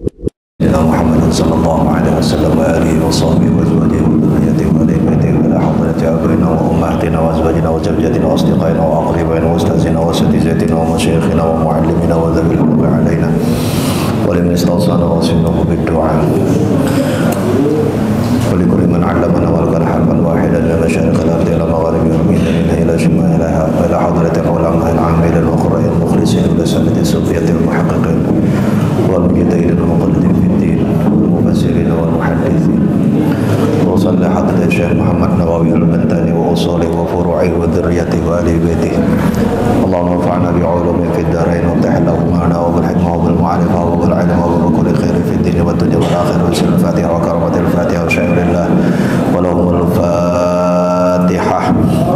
سيدنا محمد صلى الله عليه وسلم وآله وصحبه وأزواجه وذريته وآل بيته وعلى حضرة آبائنا وأمهاتنا وأزواجنا وزوجاتنا وأصدقائنا وأقربائنا وأستاذنا وأساتذتنا ومشايخنا ومعلمينا وذوي الفضل علينا ولمن استوصانا وصيناه بالدعاء ولكل من علمنا والقى حرفا واحدا من مشارق الأرض إلى مغاربها ومن إلى شمالها وإلى حضرة العلماء العاملين الأخرين المخلصين ولسنة الصوفية المحققين والمجتهدين المقلدين في الدين والمفسرين والمحدثين وصلى حضرة الشيخ محمد نواوي البنتاني وأصوله وفروعه وذريته وآل بيته اللهم انفعنا بعلومه في الدارين وافتح له معنا وبالحكمة وبالمعرفة وبالعلم وبكل خير في الدين والدنيا والآخرة بسم الفاتحة وكرمة الفاتحة وشكر الله ولهم الفاتحة.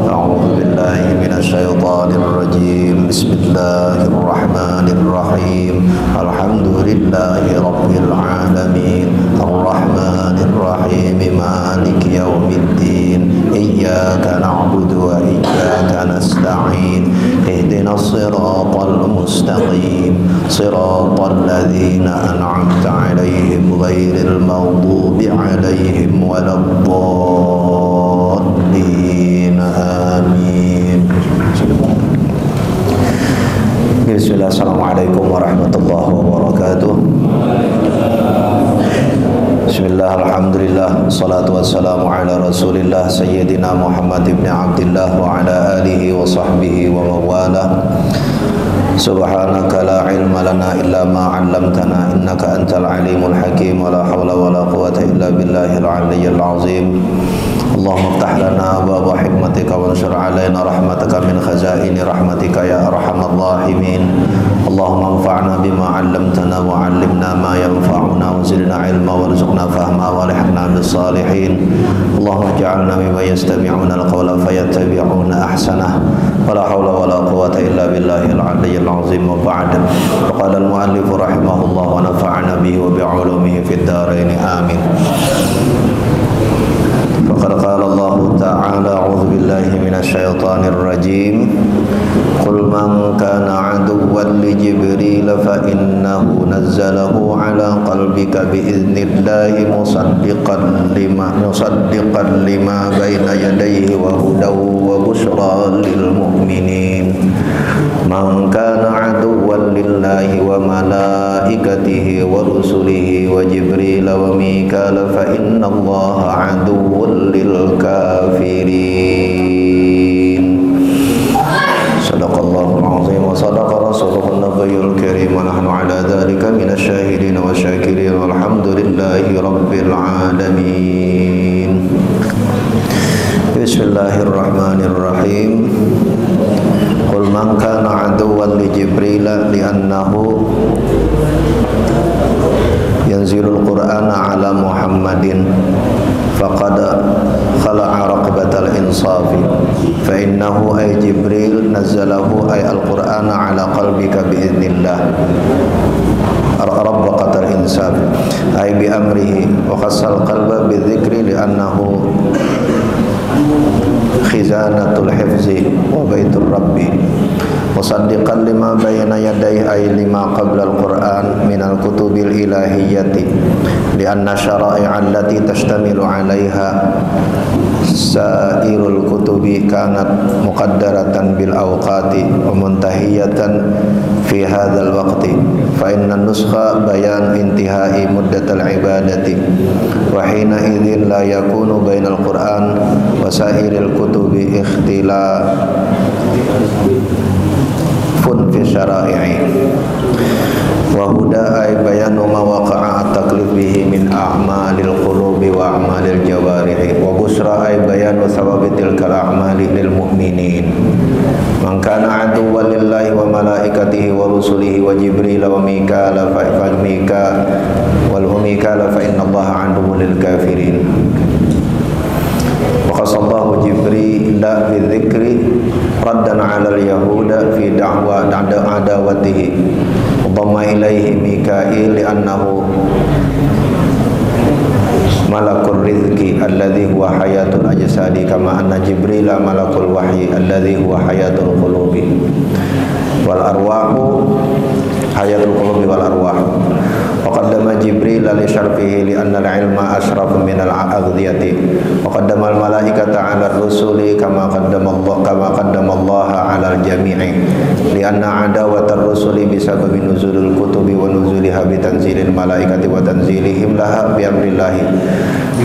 أعوذ بالله من الشيطان الرجيم بسم الله الرحمن الرحيم الحمد لله رب العالمين الرحمن الرحيم مالك يوم الدين إياك نعبد وإياك نستعين اهدنا الصراط المستقيم صراط الذين أنعمت عليهم غير المغضوب عليهم ولا الضالين آمين. Bismillah, assalamualaikum warahmatullahi wabarakatuh. Bismillah, alhamdulillah, salatu wassalamu ala rasulillah sayyidina Muhammad ibn Abdillah wa ala alihi wa sahbihi wa mawalah. Subhanaka la ilma lana illa ma 'allamtana innaka antal alimul hakim wa la hawla wa la quwwata illa billahil aliyyil azim. Allahumma iftah lana abwaaba hikmatika wanshur 'alaina rahmataka min khazaini rahmatika ya arhamar rahimin. Allahumma anfa'na bima 'allamtana wa 'allimna ma yanfa'una wa zidna 'ilma warzuqna fahma wa alhiqna bis salihin. Allahumma ij'alna mimman yastami'una al-qawla fayattabi'una ahsanah. Wa la hawla wa la quwwata illa billahil aliyyil azim. Wa ba'd. Qala al-mu'allif rahimahullah wa nafa'ana bihi wa bi'ulumihi fid dharain amin. Faqad qala Allah ta'ala a'udzu billahi minasy syaithanir rajim. Qul man kana 'aduwwan li Jibril fa innahu nazzalahu 'ala qalbika bi idznillah musaddiqan lima baina yadayhi wa hudaw wa bushra lil mu'minin. Man kana 'aduwwan lillahi wa malaikatihi wa rusulihi wa Jibril wa Mikal fa innallaha 'aduwwun lil kafirin. Sadaqallahul azim wa sadaqa rasulun nabiyul karim wa nahnu ala dzalika minasy syahidin wa syakirin walhamdulillahi rabbil alamin. Bismillahirrahmanirrahim. Qul man kana 'aduwwan li Jibril li'annahu yanzilul Qur'ana 'ala Muhammadin faqad khala'a raqbatal insafi fa innahu ay Jibril nazzalahu ay al-Qur'ana 'ala qalbika bi idznillah raqbatal insaf ay bi amrihi wa khassal qalba bi dzikri li'annahu khizanatul hifzi wa baitur rabbi musaddiqan lima bayna yadayhi ay lima qabla al-Qur'an min al-kutubil ilahiyyati lianna syara'i'a allati tashtamilu 'alaiha sairul kutubi kanat muqaddaratan bil awqati wa muntahiyatan fi hadzal waqti fa inna nuskha bayan intihai muddatal ibadati wa hina idzin la yakunu bainal Qur'an wa sairil kutubi ikhtilafun fi syara'i'i wa huda ay bayanu ma waqa'a at-taklif bihi min a'malil qulubi wa a'malil jawarihi wa busra ay bayanu thawabi tilkal a'mali lil mu'minin. Man kana 'aduwwan lillahi wa malaikatihi wa rusulihi wa Jibril wa Mikal fa innallaha 'aduwwun lil kafirin. Wa qasallahu Jibril bi dzikri raddan 'ala al-yahuda fi da'wa adawatihi dhamma ilaihi Mikail li'annahu malakul rizki alladhi huwa hayatul ajsadi kama anna Jibril malakul wahyi alladhi huwa hayatul qulubi wal arwahu hayatul qulubi wal arwah وقدم جبريل لشرفه لأن العلم أشرف من الأغذية وقدم الملائكة على الرسل كما قدم الله على الجميع لأن عداوة الرسل بسبب نزول الكتب ونزولها بتنزيل الملائكة وتنزيلهم لها بأمر الله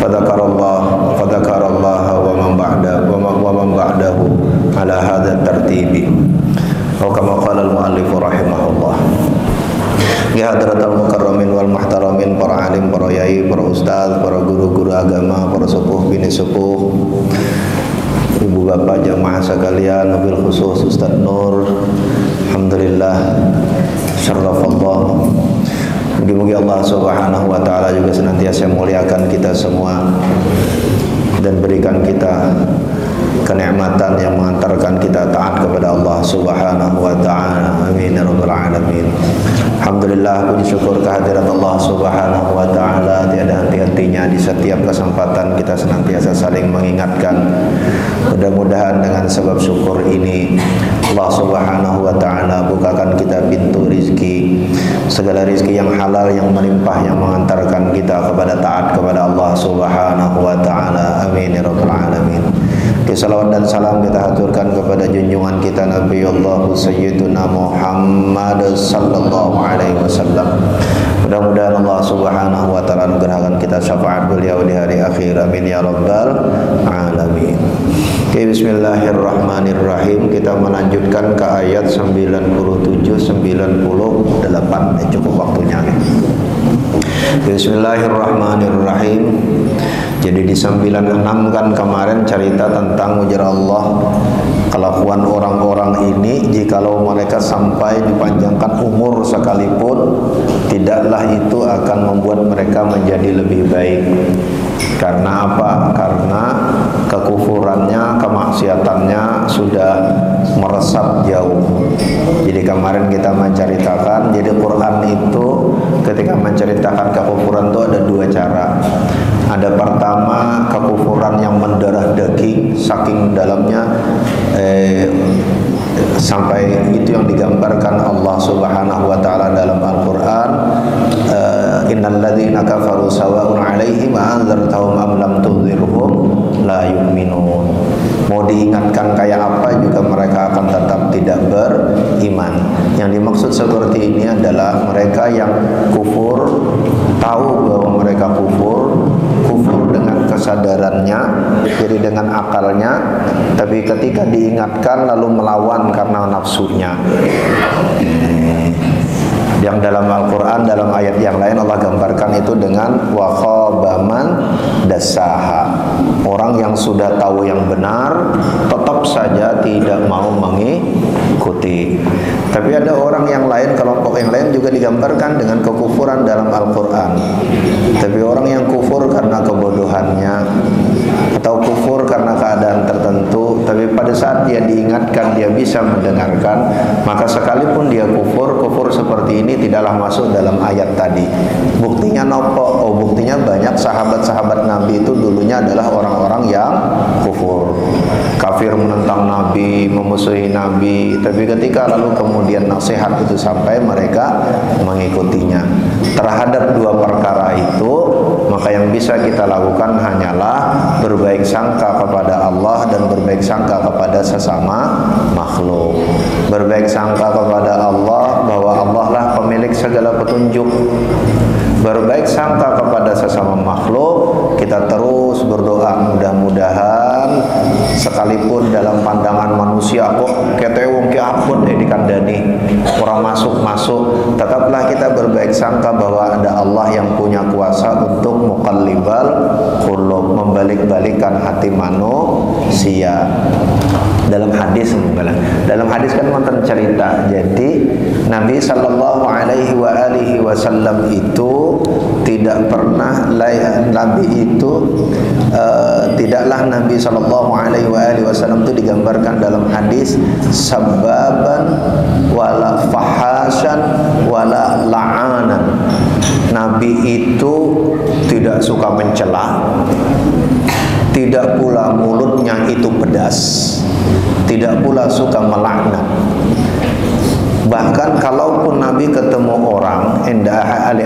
فذكر الله ومن بعده على هذا الترتيب وكما قال المؤلف رحمه الله. Ya hadratal mukarramin wal muhtaramin, para alim, para yai, para ustaz, para guru-guru agama, para sepuh bini sepuh, ibu bapak jamaah sekalian, wabil khusus Ustaz Nur, alhamdulillah syarafallah. Mugi-mugi Allah Subhanahu wa taala juga senantiasa memuliakan kita semua dan berikan kita kenikmatan yang mengantarkan kita taat kepada Allah Subhanahu wa taala. Amin ya rabbal alamin. Alhamdulillah, puji syukur kehadirat Allah Subhanahu wa taala tiada henti-hentinya. Di setiap kesempatan kita senantiasa saling mengingatkan. Mudah-mudahan dengan sebab syukur ini Allah Subhanahu wa taala bukakan kita pintu rizki, segala rizki yang halal, yang melimpah, yang mengantarkan kita kepada taat kepada Allah Subhanahu wa taala. Amin ya rabbal alamin. Salawat dan salam kita haturkan kepada junjungan kita Nabi Allah Sayyiduna Muhammad sallallahu alaihi wasallam. Mudah-mudahan Allah Subhanahu wa taala anugerahkan kita syafaat beliau di hari akhir. Amin ya rabbal alamin. Oke, bismillahirrahmanirrahim. Kita melanjutkan ke ayat 97 98. Cukup waktunya. Bismillahirrahmanirrahim. Jadi di 96 kan kemarin cerita tentang ujar Allah, kelakuan orang-orang ini jikalau mereka sampai dipanjangkan umur sekalipun tidaklah itu akan membuat mereka menjadi lebih baik. Karena apa? Karena kekufurannya, kemaksiatannya sudah meresap jauh. Jadi kemarin kita menceritakan, jadi Quran itu ketika menceritakan kekufuran itu ada dua cara. Ada pertama kekufuran yang mendarah daging, saking dalamnya sampai itu yang digambarkan Allah Subhanahu wa taala dalam Al-Qur'an, innal ladzina kafaru sawa'un 'alaihim anzartahum am lam tunzirhum la yu'minun. Mau diingatkan kayak apa juga mereka akan tetap tidak beriman. Yang dimaksud seperti ini adalah mereka yang kufur, tahu bahwa mereka kufur dengan kesadarannya, jadi dengan akalnya, tapi ketika diingatkan lalu melawan karena nafsunya. Yang dalam Al-Quran, dalam ayat yang lain Allah gambarkan itu dengan wa khaba man dassaha. Orang yang sudah tahu yang benar tetap saja tidak mau mengikuti. Tapi ada orang yang lain, kelompok yang lain juga digambarkan dengan kekufuran dalam Al-Quran. Tapi orang yang kufur karena kebodohannya atau kufur karena keadaan tertentu, tapi pada saat dia diingatkan dia bisa mendengarkan, maka sekalipun dia kufur seperti ini tidaklah masuk dalam ayat tadi. Buktinya nopo? Oh, buktinya banyak sahabat-sahabat Nabi itu dulunya adalah orang-orang yang kufur, kafir, menentang Nabi, memusuhi Nabi, tapi ketika lalu kemudian nasihat itu sampai, mereka mengikutinya. Terhadap dua perkara itu, maka yang bisa kita lakukan hanyalah berbaik sangka kepada Allah dan berbaik sangka kepada sesama makhluk. Berbaik sangka kepada Allah bahwa Allah lah pemilik segala petunjuk. Berbaik sangka kepada sesama makhluk, kita terus berdoa mudah-mudahan sekalipun dalam pandangan manusia kok ketewong ke ampun dikandani orang masuk, tetaplah kita berbaik sangka bahwa ada Allah yang punya kuasa untuk muqallibal qulub, membalik-balikan hati manusia. Dalam hadis kan wonten cerita. Jadi Nabi sallallahu alaihi wasallam itu tidak pernah tidaklah Nabi sallallahu alaihi wasallam itu digambarkan dalam hadis sababan wala fahasan wala la'anan. Nabi itu tidak suka mencela, tidak pula mulutnya itu pedas, tidak pula suka melaknat. Bahkan kalaupun Nabi ketemu orang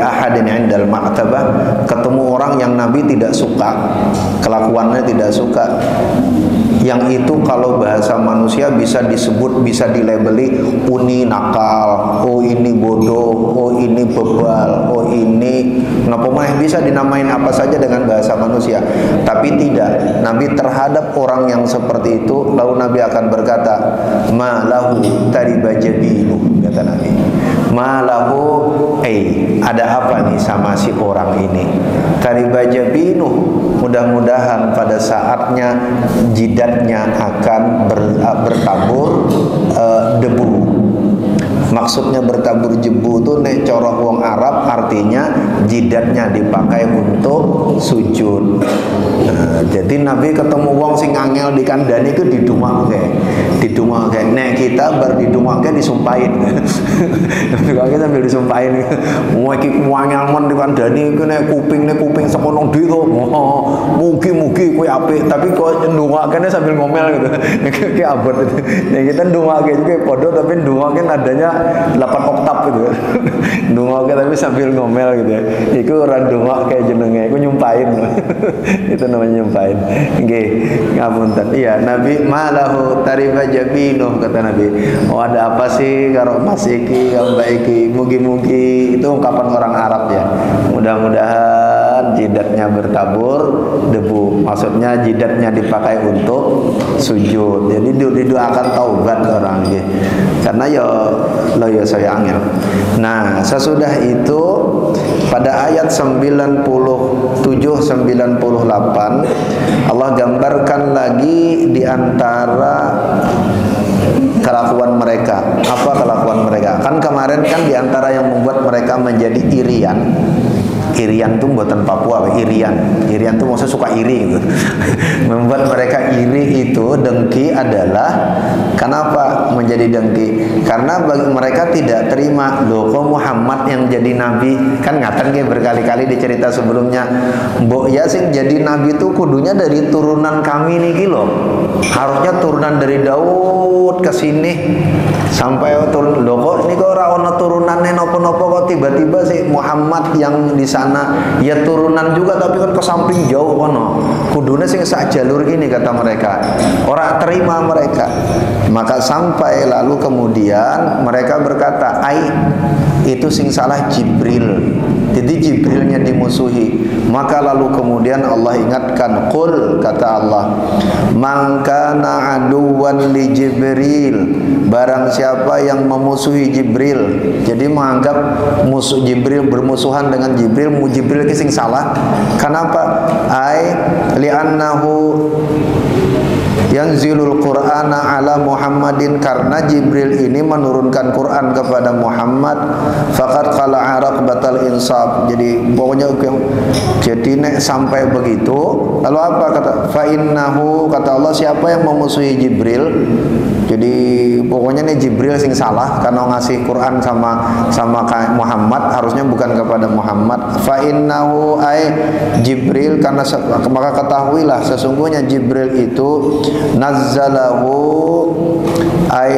ahadin indal ma'tabah, ketemu orang yang Nabi tidak suka, kelakuannya tidak suka, yang itu kalau bahasa manusia bisa disebut, bisa dilabeli uni nakal, oh ini bodoh, oh ini bebal, oh ini ngapa mah, bisa dinamain apa saja dengan bahasa manusia. Tapi tidak, Nabi terhadap orang yang seperti itu, lalu Nabi akan berkata, ma lahu tariba jabinu, kata Nabi. Ma lahu, ada apa nih sama si orang ini? Tariba jabinu, mudah-mudahan pada saatnya jidatnya akan bertabur debu. Maksudnya bertabur debu itu nek coroh wong Arab artinya jidatnya dipakai untuk sujud. Nah, jadi Nabi ketemu wong sing angel dikandani itu didumake. Nek kita bar didumake disumpahin. Kita sambil disumpahin. Wong iki angel mon dikandani iku nek kuping sekono ndi to. Mugi-mugi kowe apik, tapi kok ndongakene sambil ngomel gitu. Iki abot itu. Nek kita ndongake juga padha tapi ndongake nadanya 8 oktav gitu. Ndongake tapi sambil ngomel gitu ya. Iku ora ndongake jenenge, iku nyumpahin. Itu namanya nyumpahin. Nggih, ngapunten. Iya, Nabi malahu tariba jabinu, kata Nabi. Oh, ada apa sih karo Mas iki, karo Mbak iki? Mugi-mugi, itu ungkapan orang Arab ya. Mudah-mudahan jidatnya bertabur debu. Maksudnya jidatnya dipakai untuk sujud. Jadi didoakan taubat orang gitu. Karena ya saya angel. Nah, sesudah itu pada ayat 97 98 Allah gambarkan lagi di antara kelakuan mereka. Apa kelakuan mereka? Kan kemarin kan di antara yang membuat mereka menjadi irian. Irian tuh buatan Papua, Irian tuh maksudnya suka iri gitu. Membuat mereka iri itu, dengki adalah kenapa menjadi dengki? Karena bagi mereka tidak terima, loh kok Muhammad yang jadi nabi? Kan ngaten kayak berkali-kali di cerita sebelumnya. Mbok ya sing jadi nabi itu kudunya dari turunan kami nih loh. Harusnya turunan dari Daud ke sini sampai turun. Loh kok ini kok ora ono turunannya nopo-nopo, kok tiba-tiba sih Muhammad yang di sana ya turunan juga tapi kan ke samping jauh kono. Kudune sing sak jalur ini, kata mereka. Ora terima mereka. Maka sampai lalu kemudian mereka berkata, itu sing salah Jibril. Jadi Jibrilnya dimusuhi. Maka lalu kemudian Allah ingatkan, qul, kata Allah, man kana aduwan li Jibril, barang siapa yang memusuhi Jibril. Jadi menganggap musuh Jibril, bermusuhan dengan Jibril, Jibril itu sing salah. Kenapa? Li'annahu yanzilul Qur'ana ala Muhammadin, karena Jibril ini menurunkan Quran kepada Muhammad. Faqad qala batal insaf. Jadi pokoknya jadi nek sampai begitu, lalu apa kata? Fa innahu, kata Allah, siapa yang memusuhi Jibril, jadi pokoknya nih Jibril sing salah karena ngasih Quran sama Muhammad, harusnya bukan kepada Muhammad. Fa innahu Jibril, karena maka ketahuilah sesungguhnya Jibril itu nazzalahu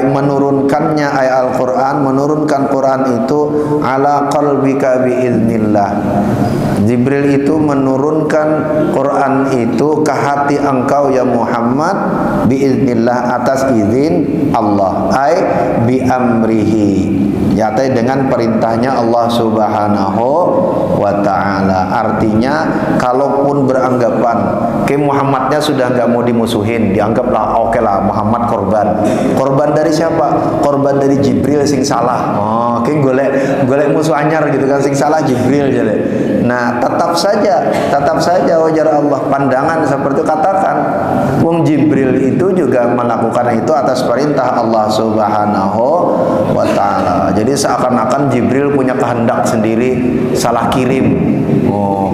menurunkannya Al-Quran, menurunkan Quran itu ala qalbika biiznillah. Jibril itu menurunkan Quran itu ke hati engkau ya Muhammad biiznillah, atas izin Allah, bi amrihi, ya dengan perintahnya Allah Subhanahu wa ta'ala. Artinya kalaupun beranggapan ke Muhammadnya sudah nggak mau dimusuhin, dianggaplah oke lah Muhammad korban dari siapa? Korban dari Jibril sing salah. Oke, golek musuh anyar gitu kan, sing salah Jibril jadi. Nah, tetap saja wajar Allah pandangan seperti katakan wong Jibril itu juga melakukan itu atas perintah Allah Subhanahu wa ta'ala. Jadi seakan-akan Jibril punya kehendak sendiri, salah kirim.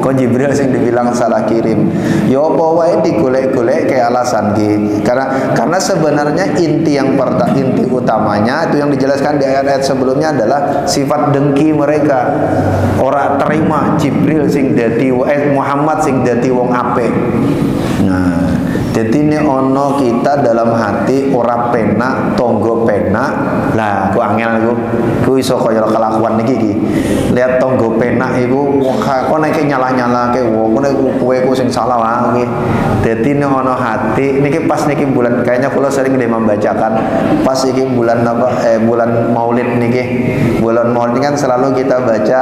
Kok Jibril sing dibilang salah kirim? Ya apa wae digolek-golek kayak alasan ki. Karena sebenarnya inti utamanya itu yang dijelaskan di ayat-ayat sebelumnya adalah sifat dengki mereka. Ora terima Jibril sing dadi Muhammad sing dadi wong apik. Nah, Jadi ini ono kita dalam hati ora penak, tonggo penak. Lah, ku angel ku iso kaya kelakuan niki. Lihat tonggo penak iku kok nek nyala-nyalake wong, nek kowe ku sing salah wae. Dadi ini ono hati niki pas niki bulan kayaknya kula sering membacakan pas iki bulan apa bulan Maulid niki. Bulan Maulid kan selalu kita baca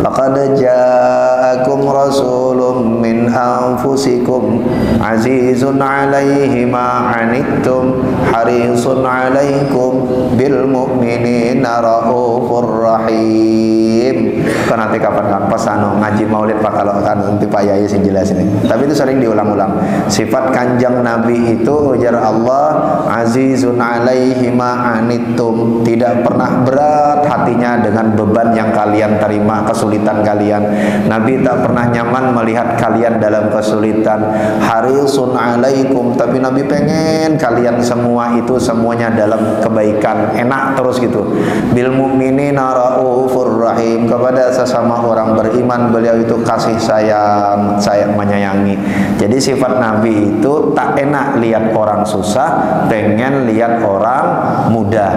laqad ja'akum rasulun min anfusikum azizun 'alaihi ma 'anittum harisun 'alaikum bil mu'minina raufur rahim. Kan nanti kapan pas ngaji Maulid Pak kalau kan nanti Pak Yai sing jelas ini. Tapi itu sering diulang-ulang. Sifat kanjeng Nabi itu ujar Allah azizun 'alaihi ma 'anittum, tidak pernah berat hatinya dengan beban yang kalian terima, kesulitan kalian. Nabi tak pernah nyaman melihat kalian dalam kesulitan. Harisun 'alaikum, tapi Nabi pengen kalian semua itu semuanya dalam kebaikan, enak terus gitu. Bil mu'minina raufur rahim, kepada sesama orang beriman beliau itu kasih sayang, menyayangi. Jadi sifat Nabi itu tak enak lihat orang susah, pengen lihat orang mudah.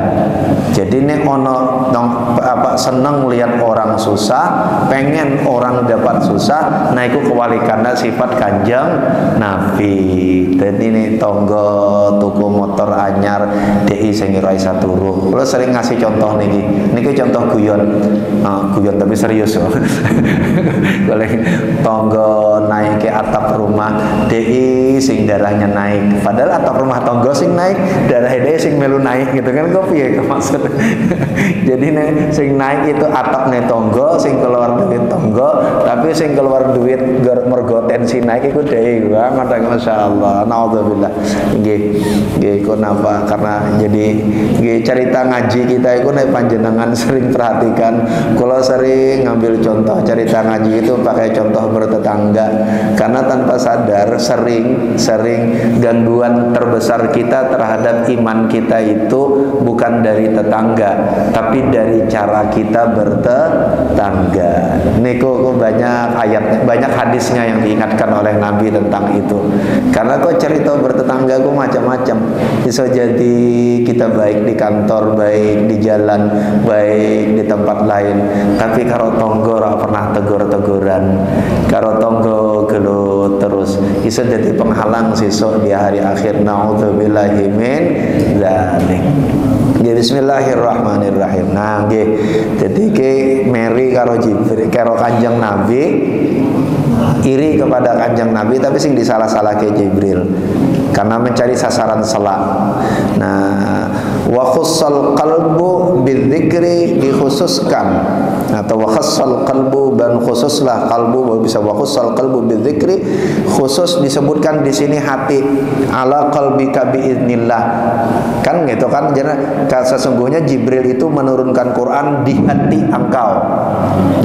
Jadi ini ono seneng lihat orang susah, pengen orang dapat susah. Nah itu kewalikannya sifat kanjeng Nabi. Dan ini tonggo tuku motor anyar DI sing ora isa turu. Kulo sering ngasih contoh niki contoh guyon. Guyon tapi serius loh. Boleh tonggo naik ke atap rumah DI sing darahnya naik. Padahal atap rumah tonggo sing naik, darah DI sing melu naik gitu kan, kok piye maksud. Jadi nek sing naik itu atapnya tonggo, sing keluar duit tonggo, tapi sing keluar duit mergo tensi naik iku DI. Wah, masyaallah. Naudzubillah. Nggih kenapa? Karena jadi cerita ngaji kita itu nek panjenengan sering perhatikan, kalau sering ngambil contoh cerita ngaji itu pakai contoh bertetangga, karena tanpa sadar sering gangguan terbesar kita terhadap iman kita itu bukan dari tetangga, tapi dari cara kita bertetangga. Niku banyak ayat, banyak hadisnya yang diingatkan oleh Nabi tentang itu. Karena kok cerita bertetangga ku macam-macam. Bisa jadi kita baik di kantor, baik di jalan, baik di tempat lain. Tapi karo tonggo ora pernah tegur-teguran. Karo tonggo gelut terus. Bisa jadi penghalang sesuk di hari akhir. Nauzubillahi min dzalik. Ya bismillahirrahmanirrahim. Nah nggih. Jadi ke Mary karo Jibril karo Kanjeng Nabi iri kepada Kanjeng Nabi, tapi sing disalah-salah ke Jibril karena mencari sasaran selak. Nah, wa khussal qalbu bidzikri, dikhususkan, atau wa khussal qalbu, dan khususlah kalbu, bisa wa khussal qalbu bidzikri, khusus disebutkan di sini hati, ala qalbika biiznillah. Kan gitu kan, jadi sesungguhnya Jibril itu menurunkan Quran di hati engkau.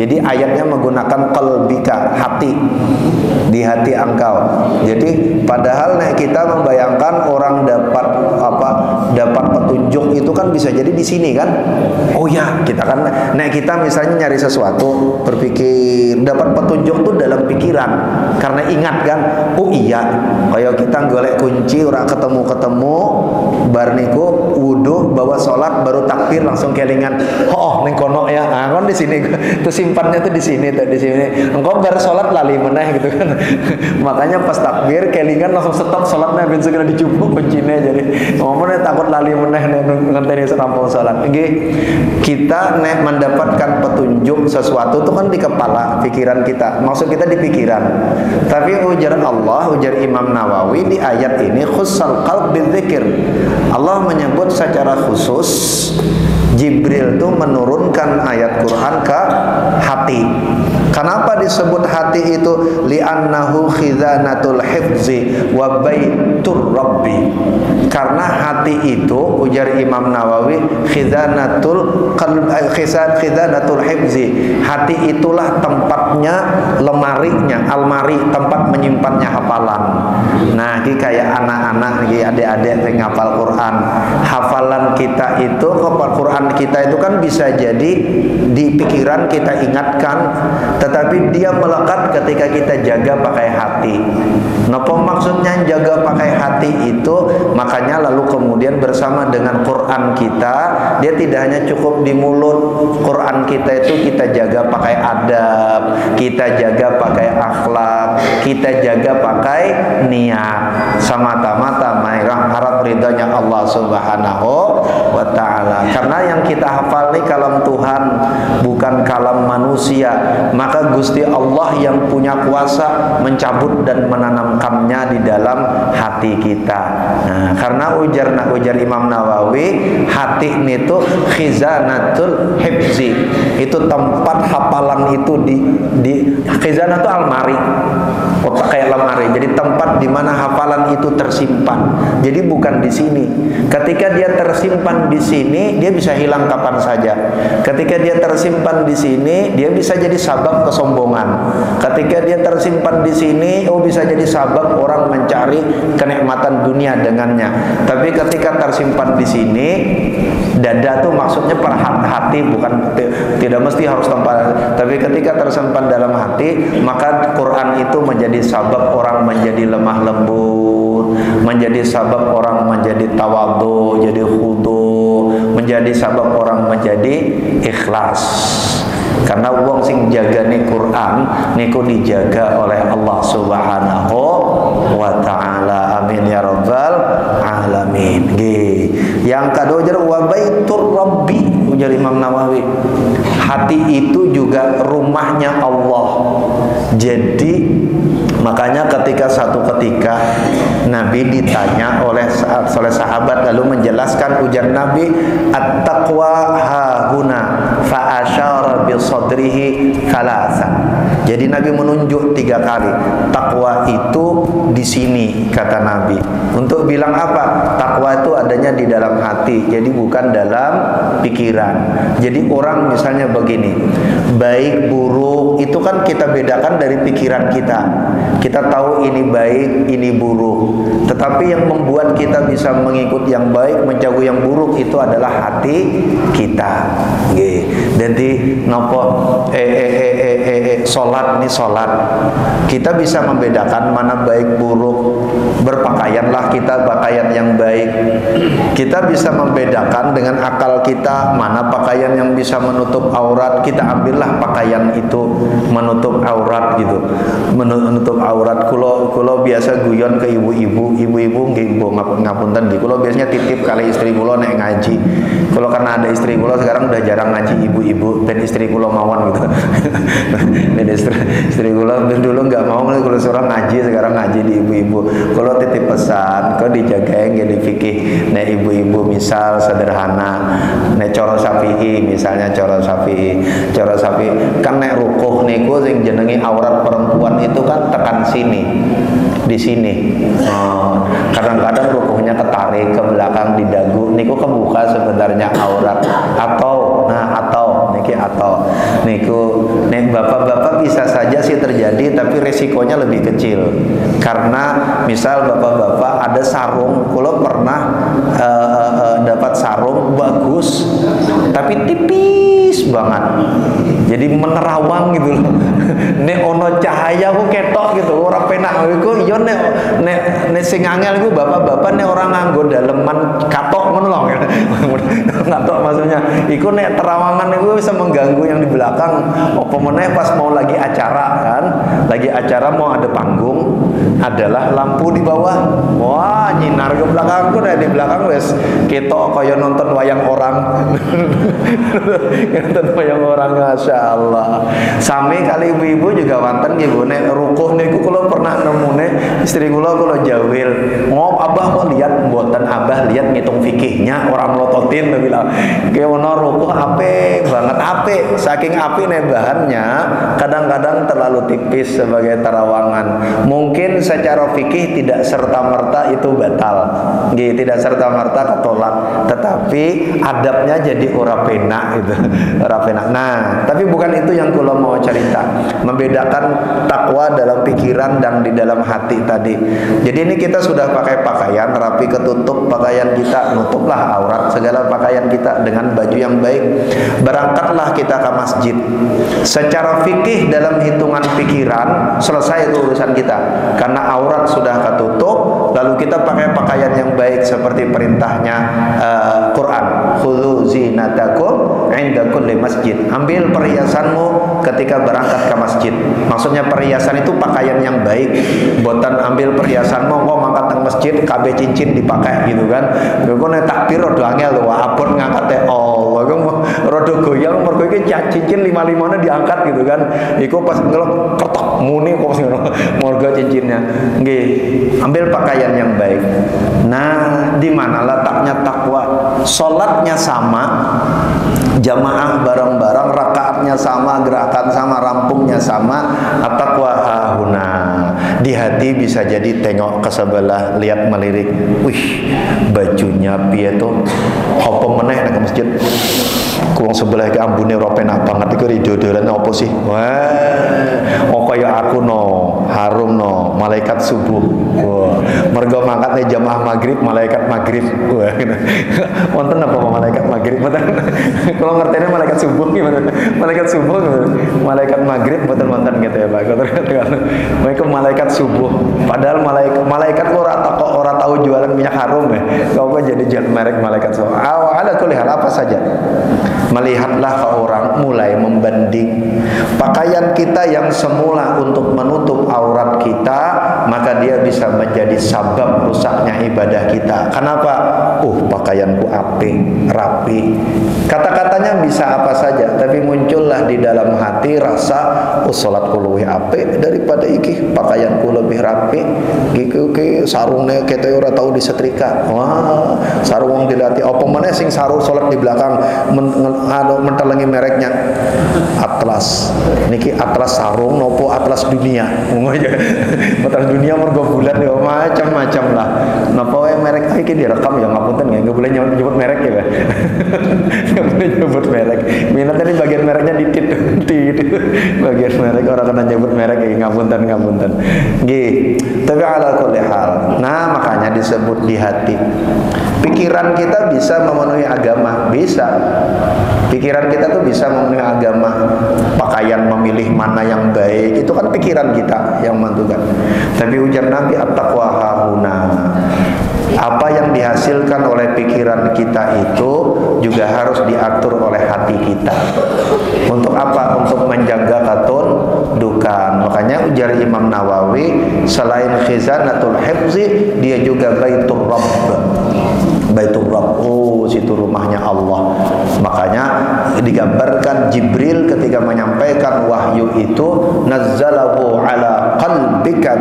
Jadi ayatnya menggunakan qalbika, hati, di hati engkau. Jadi padahal nek kita membayangkan orang dapat petunjuk itu kan bisa jadi di sini kan. Oh ya, kita kan nek kita misalnya nyari sesuatu, berpikir dapat petunjuk tuh dalam pikiran. Karena ingat kan, oh iya, kayak kita golek kunci ora ketemu-ketemu, bar niku wudu, bawa sholat, baru takbir langsung kelingan. Oh, ning kono ya. Ah, kan di sini. Tuh simpannya tuh di sini, tuh di sini. Engkau bar sholat lali meneh gitu kan. Makanya pas takbir kelingan langsung stop sholatnya, ben segera dicupuk kuncinya. Jadi ngomongnya takut lali meneh ngenteni serampung sholat. Nggih, kita nek mendapatkan petunjuk sesuatu itu kan di kepala, pikiran kita. Maksud kita di pikiran. Tapi ujar Allah, ujar Imam Nawawi di ayat ini khussal qalb bidzikr. Allah menyebut secara khusus Jibril itu menurunkan ayat Quran ke hati. Kenapa disebut hati itu? Li'annahu khizanatul hifzi wa baitur rabbi. Karena hati hati itu ujar Imam Nawawi khizanatul hifzi. Hati itulah tempatnya, lemarinya, almari, tempat menyimpannya hafalan. Nah, ini kayak anak-anak, adik-adik yang ngapal Quran. Hafalan kita itu, Quran kita itu kan bisa jadi di pikiran kita ingatkan, tetapi dia melekat ketika kita jaga pakai hati. Napa maksudnya jaga pakai hati itu? Makanya lalu kemudian bersama dengan Quran kita, dia tidak hanya cukup di mulut. Quran kita itu kita jaga pakai adab, kita jaga pakai akhlak, kita jaga pakai niat, semata-mata harap ridhonya Allah Subhanahu wa ta'ala. Karena yang kita hafal ini kalam Tuhan, bukan kalam manusia. Maka Gusti Allah yang punya kuasa mencabut dan menanamkannya di dalam hati kita. Nah, karena ujar Imam Nawawi, hati itu khizanatul hifzi. Itu tempat hafalan itu di khizanah itu almari. Otak kayak lemari. Jadi tempat di mana hafalan itu tersimpan. Jadi bukan di sini. Ketika dia tersimpan di sini, dia bisa hilang kapan saja. Ketika dia tersimpan di sini, dia bisa jadi sabab kesombongan. Ketika dia tersimpan di sini, bisa jadi sabab orang mencari kenikmatan dunia dengannya. Tapi ketika tersimpan di sini, dada tuh maksudnya per hati, bukan tidak mesti harus tempat. Tapi ketika tersimpan dalam hati, maka Quran itu menjadi sabab orang menjadi lemah lembut, menjadi sabab orang menjadi tawadhu, jadi khudu, menjadi sabab orang menjadi ikhlas. Karena wong sing jaga nih Quran niku dijaga oleh Allah Subhanahu wa ta'ala. Amin ya rabbal alamin. Yang kedua ujar wa baitur rabbi, ujar Imam Nawawi. Hati itu juga rumahnya Allah. Jadi makanya ketika satu ketika Nabi ditanya oleh sahabat, lalu menjelaskan, ujar Nabi, at-taqwa hahuna fa asyara bi sadrihi thalathan. Jadi Nabi menunjuk 3 kali, takwa itu di sini, kata Nabi. Untuk bilang apa? Takwa itu adanya di dalam hati, jadi bukan dalam pikiran. Jadi orang misalnya begini, baik buruk itu kan kita bedakan dari pikiran kita. Kita tahu ini baik, ini buruk. Tetapi yang membuat kita bisa mengikut yang baik, menjauh yang buruk itu adalah hati kita. Jadi nopo salat ini salat. Kita bisa membedakan mana baik buruk. Berpakaianlah kita pakaian yang baik. Kita bisa membedakan dengan akal kita mana pakaian yang bisa menutup aurat. Kita ambillah pakaian itu menutup aurat gitu. Menutup aurat. Kulo biasa guyon ke ibu-ibu nggih ngapunten nggih. Kulo biasanya titip kali istri kulo nek ngaji. Kulo karena ada istri kulo sekarang udah jarang ngaji ibu-ibu, dan istri kulo mawon gitu. Dan istri kulo dulu nggak mau kulo suruh ngaji, sekarang ngaji di ibu-ibu. Kulo titip pesan, kau dijagain jadi fikih. Nek ibu-ibu misal sederhana, nek coro Syafi'i misalnya coro Syafi'i kan nek rukuh niku sing jenengi aurat perempuan itu kan tekan sini, di sini. Kadang-kadang rukuhnya ketarik ke belakang di dagu, niku kebuka sebenarnya aurat. Atau niku nek bapak-bapak bisa saja sih terjadi, tapi resikonya lebih kecil. Karena misal bapak-bapak ada sarung, kulo pernah dapat sarung bagus tapi tipis banget, jadi menerawang gitu loh. Nek ono cahaya ku ketok gitu, ora penak iku. Yo nek sing angel iku bapak-bapak nek orang nganggo daleman katok ngono lho. Katok maksudnya iku nek terawangan iku bisa mengganggu yang di belakang. Apa meneh pas mau lagi acara kan, lagi acara mau ada panggung, adalah lampu di bawah. Wah, nyinar ke belakangku, nek di belakang wes ketok kaya nonton wayang orang. Nonton wayang orang, Masya Allah. Sami kali ibu-ibu juga wonten nggih Bu, nek rukuh niku kula pernah nemune istri kula jawil, "Ngop Abah kok lihat mboten Abah lihat ngitung fikihnya orang melototin tuh bilang kayak ono rukuh ape banget ape, saking api nih bahannya kadang-kadang terlalu tipis sebagai terawangan. Mungkin secara fikih tidak serta-merta itu batal, tidak serta-merta ketolak, tetapi adabnya jadi ora penak gitu, ora penak. Nah, tapi bukan itu yang kula mau cerita, membedakan takwa dalam pikiran dan di dalam hati tadi. Jadi ini kita sudah pakai pakaian rapi ketutup, pakaian kita nutuplah aurat, segala pakaian kita dengan baju yang baik. Berangkatlah kita ke masjid. Secara fikih dalam hitungan pikiran selesai itu urusan kita, karena aurat sudah ketutup. Lalu kita pakai pakaian yang baik seperti perintahnya Quran, khudzu zinatakum 'inda kulli masjid. Ambil perhiasanmu ketika berangkat ke masjid. Maksudnya perhiasan itu pakaian yang baik. Botan ambil perhiasanmu kok mangkat ke masjid kabeh cincin dipakai gitu kan. Kok nek takbir rada angel lho, abot ngangkate Allah. Kok rada goyang mergo iki cincin 5-5-ne diangkat gitu kan. Iku pas ngelok ketok muni kok ngono. Morga cincinnya. Nggih, ambil pakaian yang baik. Nah, di mana letaknya takwa? Salatnya sama, jamaah bareng-bareng, rakaatnya sama, gerakan sama, rampungnya sama. At-taqwa hahuna. Di hati bisa jadi tengok ke sebelah, lihat melirik, wih bajunya piye tuh, apa meneh nek ke masjid kuwong sebelah ke ambune ora penak banget iku ridodolan apa sih? Wah, oh kaya aku no, harum no, malaikat subuh. Wah, mergo mangkat jamaah maghrib, malaikat maghrib. Wah, wonten apa malaikat maghrib? Kalau ngertene malaikat subuh gimana? Malaikat subuh, malaikat maghrib boten-boten gitu ya, Pak. Mereka malaikat subuh. Padahal malaikat ora tahu jualan minyak harum ya. Kok jadi jual merek malaikat subuh. Ada kulihal apa saja. Melihatlah ke orang, mulai membanding pakaian kita yang semula untuk menutup aurat kita, maka dia bisa menjadi sabab rusaknya ibadah kita. Kenapa? Pakaianku apik, rapi. Kata-katanya bisa apa saja, tapi muncullah di dalam hati rasa salatku luwih apik daripada iki, pakaianku lebih rapi. Iki sarungnya kita ora tahu disetrika. Wah, sarung wong dilatih apa meneh sing sarung salat di belakang mentelengi mereknya Atlas. Niki Atlas sarung nopo Atlas dunia. Atlas dunia mergo bulan ya macam-macam lah. Napa wae merek iki direkam ya ngapunten nggak boleh nyebut merek ya, Pak. Nggak boleh nyebut merek. Minat tadi bagian mereknya dikit. Bagian merek orang kena nyebut merek ya ngapunten. Nggih. Tapi ala kulli hal. Nah, makanya disebut di hati. Pikiran kita bisa memenuhi agama, bisa. Pikiran kita tuh bisa memenuhi agama. Pakaian memilih mana yang baik, itu kan pikiran kita yang menentukan. Tapi ujar Nabi at-taqwa hahuna. Apa yang dihasilkan oleh pikiran kita itu juga harus diatur oleh hati kita. Untuk apa? Untuk menjaga ketundukan. Makanya ujar Imam Nawawi, selain khizanatul hifzi, dia juga baitur rabb. Baitur Rabb, situ rumahnya Allah. Makanya digambarkan Jibril ketika menyampaikan wahyu itu, nazzalahu ala qalbika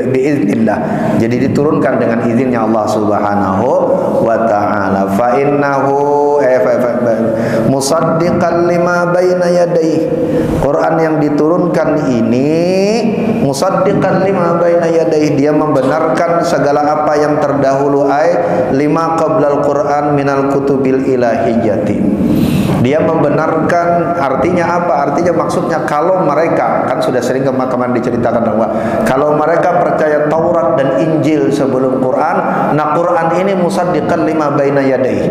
biiznillah. Jadi diturunkan dengan izinnya Allah Subhanahu wa taala. Fa innahu musaddiqan lima baina yadayhi. Quran yang diturunkan ini musaddiqan lima baina yadayhi, dia membenarkan segala apa yang terdahulu lima qablal Quran minal kutubil ilahiyyati. Dia membenarkan, artinya apa? Artinya maksudnya kalau mereka, kan sudah sering kemarin diceritakan bahwa kalau mereka percaya Taurat dan Injil sebelum Quran, nah Quran ini musaddiqan lima baina yadayhi.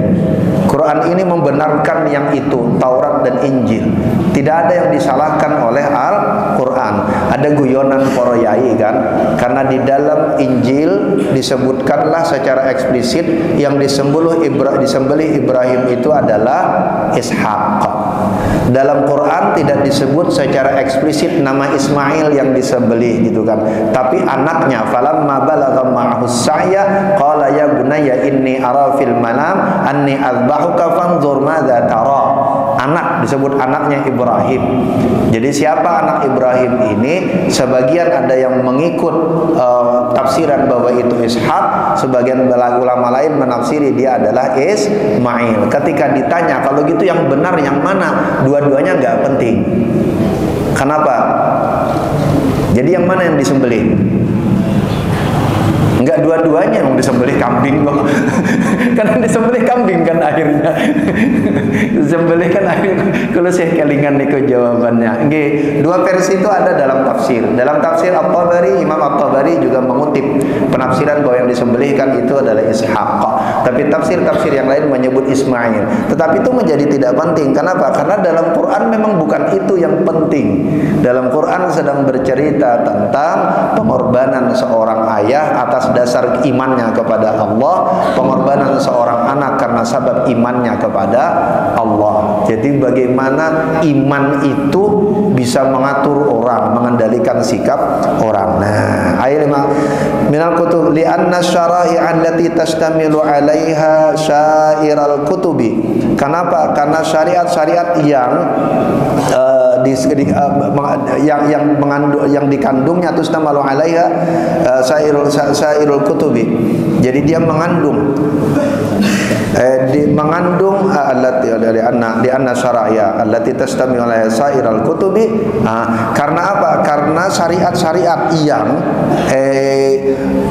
Quran ini membenarkan yang itu, Taurat dan Injil. Tidak ada yang disalahkan oleh Al-Quran. Ada guyonan para yai kan, karena di dalam Injil disebutkanlah secara eksplisit yang disembelih Ibrahim itu adalah Ishak. Dalam Quran tidak disebut secara eksplisit nama Ismail yang disembelih gitu kan, tapi anaknya falamma balagha ma'ahu sa'ya qala ya bunayya inni ara fil manam anni azbahuka fanzur madza tara. anak, disebut anaknya Ibrahim. Jadi siapa anak Ibrahim ini? Sebagian ada yang mengikut tafsiran bahwa itu Ishak, sebagian ulama lain menafsiri dia adalah Ismail. Ketika ditanya, kalau gitu yang benar yang mana? Dua-duanya nggak penting. Kenapa? Jadi yang mana yang disembelih? Enggak, dua-duanya yang disembelih kambing kok. Karena disembelih kambing kan akhirnya. Disembelih kan akhirnya. Kalau saya kelingan niku jawabannya. Nggih, dua versi itu ada dalam tafsir. Dalam tafsir At-Tabari, Imam At-Tabari juga mengutip penafsiran bahwa yang disembelihkan itu adalah Ishaq. Tapi tafsir-tafsir yang lain menyebut Ismail. Tetapi itu menjadi tidak penting. Kenapa? Karena dalam Quran memang bukan itu yang penting. Dalam Quran sedang bercerita tentang pengorbanan seorang ayah atas dasar imannya kepada Allah, pengorbanan seorang anak karena sebab imannya kepada Allah. Jadi bagaimana iman itu bisa mengatur orang, mengendalikan sikap orang. Nah, ayat 5 minal kutub li anna syara'i'a allati tastamilu 'alaiha syairal kutubi. Kenapa? Karena syariat-syariat yang dikandungnya tusnamalu 'alaiha sairul kutubi. Jadi dia mengandung di anna syara'iyya allati tastami'u 'alaiha sairul kutubi. Karena apa? Karena syariat-syariat yang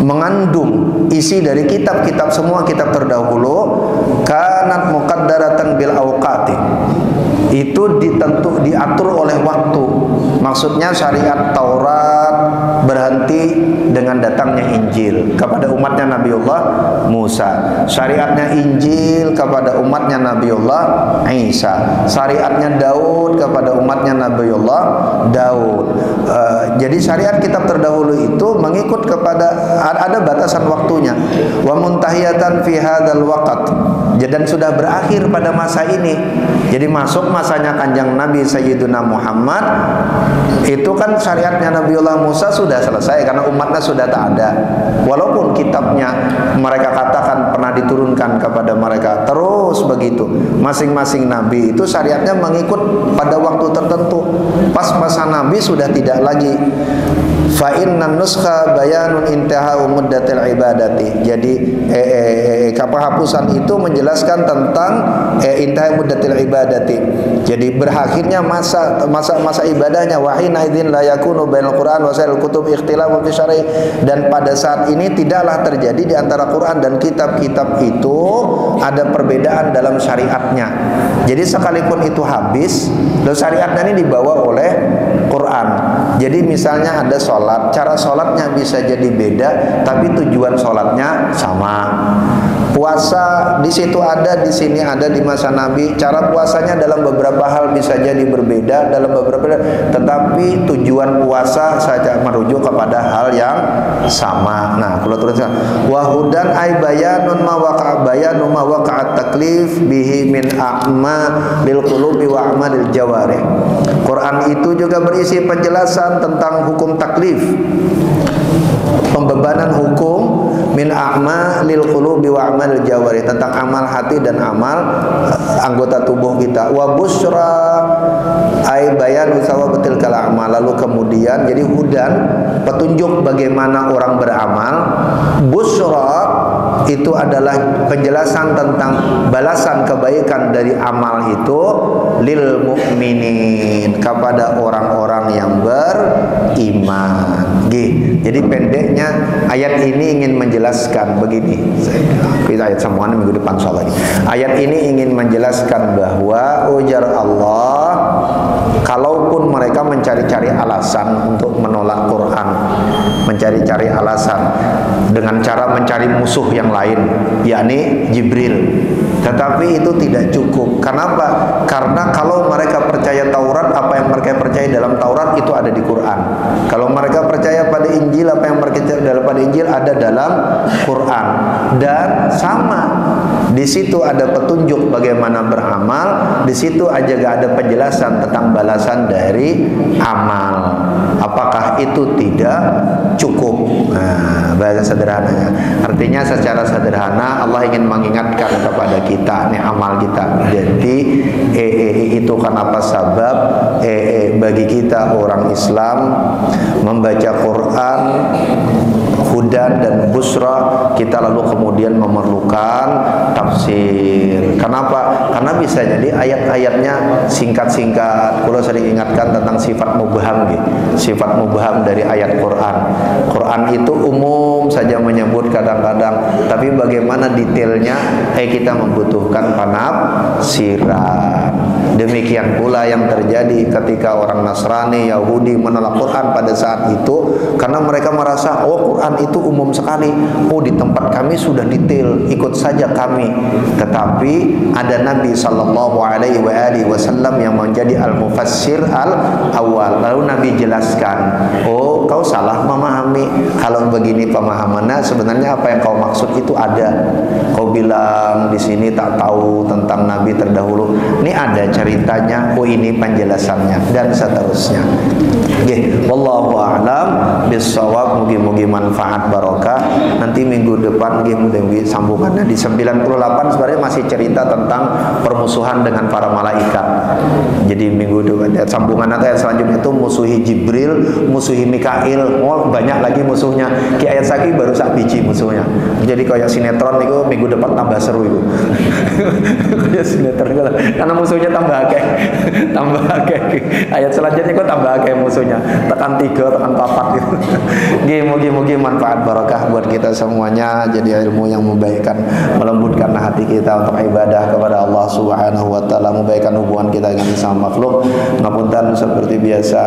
mengandung isi dari kitab-kitab, semua kitab terdahulu, kanat muqaddaratan bil awqati, itu diatur oleh waktu. Maksudnya syariat Taurat berhenti dengan datangnya Injil kepada umatnya Nabiullah Musa. Syariatnya Injil kepada umatnya Nabiullah Isa. Syariatnya Daud kepada umatnya Nabiullah Daud. Jadi syariat kitab terdahulu itu mengikut kepada, ada batasan waktunya. Wa muntahiyatan fi hadzal waqt, dan sudah berakhir pada masa ini. Jadi masuk masanya Kanjeng Nabi Sayyiduna Muhammad, itu kan syariatnya Nabiullah Musa sudah selesai karena umatnya sudah tak ada. Walaupun kitabnya mereka katakan pernah diturunkan kepada mereka, terus begitu. Masing-masing nabi itu syariatnya mengikut pada waktu tertentu. Pas masa nabi sudah tidak lagi. Fa innan nuskha bayanun intihau muddatil ibadati. Jadi kehapusan itu menjelaskan tentang intihau muddatil ibadati. Jadi berakhirnya masa ibadahnya. Wa hina idzin la yakunu bainal Qur'an wa sa'il kutub ikhtilafun fi syar'i. Dan pada saat ini tidaklah terjadi di antara Quran dan kitab-kitab itu ada perbedaan dalam syariatnya. Jadi sekalipun itu habis, dan syariatnya ini dibawa oleh Quran. Jadi misalnya ada sholat, cara sholatnya bisa jadi beda, tapi tujuan sholatnya sama. Puasa di situ ada, di sini ada di masa Nabi. Cara puasanya dalam beberapa hal bisa jadi berbeda, dalam beberapa, tetapi tujuan puasa saja merujuk kepada hal yang sama. Nah, kalau tuliskan wahudan ay bayanun ma waqa'a bayanu ma waqa'at taklif bihi min a'ma lil qulubi wa a'malil jawarih. Quran itu juga berisi penjelasan tentang hukum taklif, pembebanan hukum, min a'ma lil qulubi wa a'malil jawarih, tentang amal hati dan amal anggota tubuh kita. Wa busra ay bayanu sawabatil kal a'mal. Lalu kemudian jadi hudan, petunjuk bagaimana orang beramal. Busra itu adalah penjelasan tentang balasan kebaikan dari amal itu lil mukminin, kepada orang-orang yang beriman. Jadi pendeknya ayat ini ingin menjelaskan begini. Kita ayat semuanya minggu depan soal lagi. Ayat ini ingin menjelaskan bahwa ujar Allah, kalaupun mereka mencari-cari alasan untuk menolak Quran, mencari-cari alasan dengan cara mencari musuh yang lain, yakni Jibril, tetapi itu tidak cukup. Kenapa? Karena kalau mereka percaya Taurat, apa yang mereka percaya dalam Taurat itu ada di Quran. Kalau mereka percaya pada Injil, apa yang mereka percaya pada Injil ada dalam Quran. Dan sama Di situ ada petunjuk bagaimana beramal, di situ aja gak ada penjelasan tentang balasan dari amal. Apakah itu tidak cukup? Nah, bahasa sederhananya. Artinya secara sederhana Allah ingin mengingatkan kepada kita nih amal kita. Jadi itu kenapa sebab bagi kita orang Islam membaca Quran hudan dan busra, kita lalu kemudian memerlukan tafsir. Kenapa? Karena bisa jadi ayat-ayatnya singkat-singkat. Kalau sering ingatkan tentang sifat mubham gitu. Sifat mubham dari ayat Quran. Quran itu umum saja menyebut kadang-kadang, tapi bagaimana detailnya kita membutuhkan penafsiran. Demikian pula yang terjadi ketika orang Nasrani, Yahudi menolak Quran pada saat itu karena mereka merasa Quran itu umum sekali. Di tempat kami sudah detail, ikut saja kami. Tetapi ada Nabi sallallahu alaihi wasallam yang menjadi al-mufassir al-awwal. Lalu Nabi jelaskan, kau salah memahami. Kalau begini pemahamannya, sebenarnya apa yang kau maksud itu ada. Kau bilang di sini tak tahu tentang Nabi terdahulu. Ini ada ceritanya, ini penjelasannya dan seterusnya. Wallahu a'lam bissawab. Mugi-mugi manfaat barokah. Nanti minggu depan mudah-mudahan sambungannya di 98 sebenarnya masih cerita tentang permusuhan dengan para malaikat. Jadi minggu depan sambungan ayat selanjutnya itu musuhi Jibril, musuhi Mikail. Banyak lagi musuhnya. Ki ayat saki baru sak biji musuhnya. Jadi kayak sinetron itu minggu depan tambah seru itu. Kayak sinetron itu karena musuhnya tambah akeh. Tambah akeh. Ayat selanjutnya kok tambah akeh musuhnya. Tekan 3, tekan 4 gitu. Mugi-mugi manfaat barokah buat kita semuanya. Jadi ilmu yang membaikkan, melembutkan hati kita untuk ibadah kepada Allah Subhanahu wa taala, membaikkan hubungan kita dengan sesama makhluk. Ngapunten seperti biasa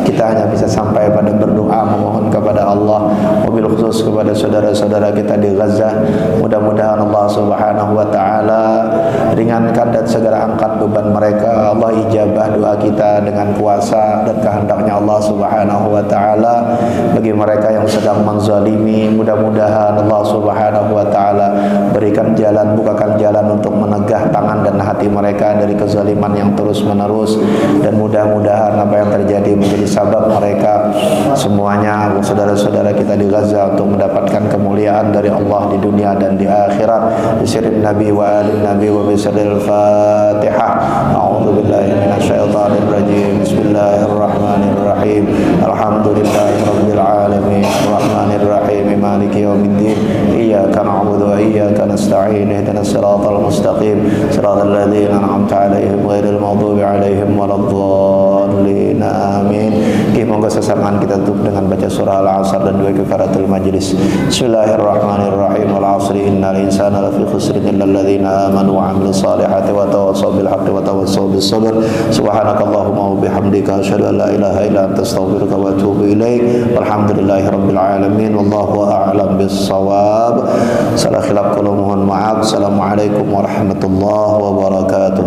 kita hanya bisa sampai pada berdoa memohon kepada Allah, wabil khusus kepada saudara-saudara kita di Gaza. Mudah-mudahan Allah Subhanahu wa taala ringankan dan segera angkat beban mereka. Allah ijabah doa kita dengan kuasa dan kehendaknya Allah Subhanahu wa taala. Bagi mereka yang sedang menzalimi, mudah-mudahan Allah Subhanahu wa taala berikan jalan, bukakan jalan untuk menegah tangan dan hati mereka dari kezaliman yang terus-menerus, dan mudah-mudahan apa yang terjadi menjadi sabab mereka semuanya, saudara-saudara kita di Gaza, untuk mendapatkan kemuliaan dari Allah di dunia dan di akhirat. Bismillahirrahmanirrahim. Nabi wa ali Nabi wa bismillahil Fatihah. A'udzu billahi minasyaitonir rajim. Bismillahirrahmanirrahim. Alhamdulillahirabbil alamin. Arrahmanir rahim. Maliki yaumiddin. Iyyaka na'budu wa iyyaka nasta'in. Ihdinas siratal mustaqim. Siratal ladzina an'amta 'alaihim ghairil maghdubi 'alaihim waladdallin. Amin. Monggo sesamaan kita tutup dengan baca surah Al-Asr dan dua kifaratul majlis. Bismillahirrahmanirrahim. Wal 'asri innal insana lafi khusrin illa alladzina amanu wa 'amilus solihati wa tawassaw bil haqqi wa tawassaw bis sabr. Subhanakallahumma wa bihamdika asyhadu an la ilaha illa anta astaghfiruka wa atubu ilaik. Walhamdulillahirabbil alamin. Wallahu a'lam bis-shawab. Salah khilaf kalau mohon maaf. Assalamualaikum warahmatullahi wabarakatuh.